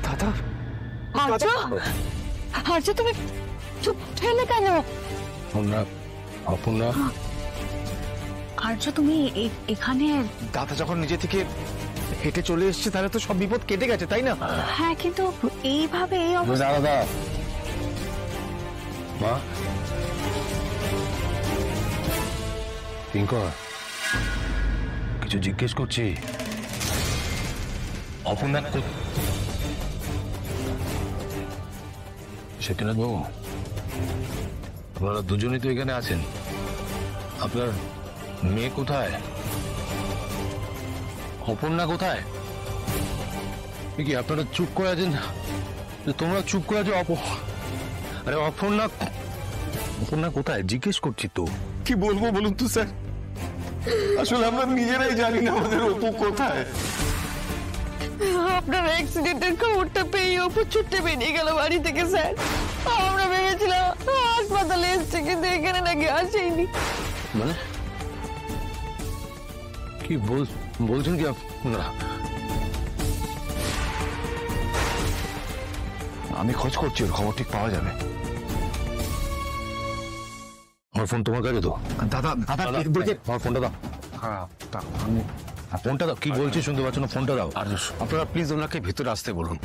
দাদা আর্য, আর্য তুমি চুপ ঠেলে কেন? অপর্ণা, আর্য তুমি এখানে? দাদা যখন নিজে থেকে হেঁটে চলে এসেছে তাহলে তো সব বিপদ কেটে গেছে, তাই না? হ্যাঁ, কিন্তু এইভাবে এই অবস্থা। দাদা মা, কিঙ্কর কিছু জিজ্ঞেস করছি। অপর্ণা সেকেন্ড বাবু, আপনারা দুজনেই তো এখানে আছেন, আপনার মেয়ে কোথায়? অপর্ণা কোথায়? কি আপনারা চুপ করে আছেন? তোমরা চুপ করে আছো। আরে অপর্ণা, অপর্ণা কোথায় জিজ্ঞেস করছি তো। কি বলবো বলুন তো স্যার, আসলে আমরা নিজেরাই জানি না আমাদের অপু কোথায়। আপনার অ্যাক্সিডেন্টের খবরটা পেয়ে অপু ছুটে বেরিয়ে গেল বাড়ি থেকে স্যার। আমরা ভেবেছিলাম হাসপাতালে এসছে, কিন্তু এখানে নাকি আসেনি। মানে কি বলছেন কি আপনারা? আমি খোঁজ করছি, ওর খবর ঠিক পাওয়া যাবে। আমার ফোন তোমার কাছে তো? দাদা দাদা আমার ফোনটা দাও। হ্যাঁ, ফোনটা দাও। কি বলছি শুনতে পাচ্ছ না? ফোনটা দাও। আর আপনারা প্লিজ ওনাকে ভেতরে আসতে বলুন।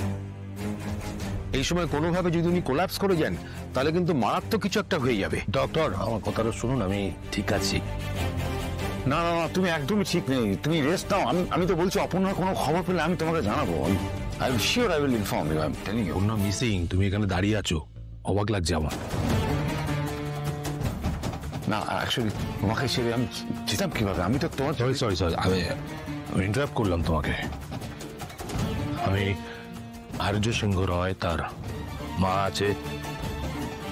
এই সময় কোনোভাবে যদি উনি কোল্যাপস করে যান তাহলে কিন্তু মারাত্মক কিছু একটা হয়ে যাবে। ডক্টর আমার কথাটা শুনুন, আমি ঠিক আছি। না না না, তুমি একদমই ঠিক নেই, তুমি রেস্ট নাও। আমি তো বলছি অপর্ণার কোনো খবর পেলে আমি তোমাকে জানাবো। I am sure I will inform you. I am telling you. Aparna missing, তুমি এখানে দাঁড়িয়ে আছো, অবাক লাগছে আমার। না অ্যাকচুয়ালি তোমাকে সেরে আমি যেতাম কিভাবে? আমি তো তোমার সরি আমি ইন্টারাপ্ট করলাম তোমাকে। আমি আর্য সিংহ রয়, তার মা আছে,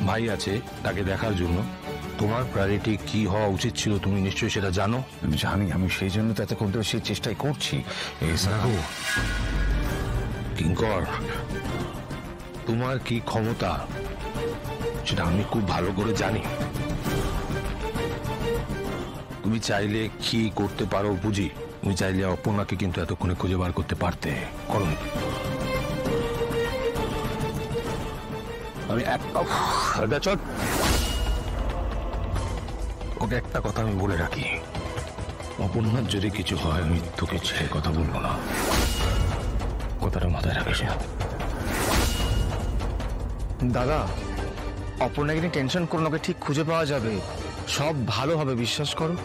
ভাই আছে, তাকে দেখার জন্য। তোমার প্রায়োরিটি কি হওয়া উচিত ছিল তুমি নিশ্চয়ই সেটা জানো। আমি জানি, আমি সেই জন্য তো এতক্ষণ ধরে সেই চেষ্টাই করছি। দেখো কিঙ্কর, তোমার কি ক্ষমতা সেটা আমি খুব ভালো করে জানি। তুমি চাইলে কি করতে পারো বুঝি। তুমি চাইলে অপর্ণাকে কিন্তু এতক্ষণে খুঁজে বার করতে পারতে, করো। আমি ওকে একটা কথা আমি বলে রাখি, অপর্ণার যদি কিছু হয় আমি তোকে ছেড়ে কথা বলবো না, কথাটা মাথায় রাখিস। দাদা অপর্ণাকে নিয়ে টেনশন করুন, ওকে ঠিক খুঁজে পাওয়া যাবে, সব ভালো হবে, বিশ্বাস করো।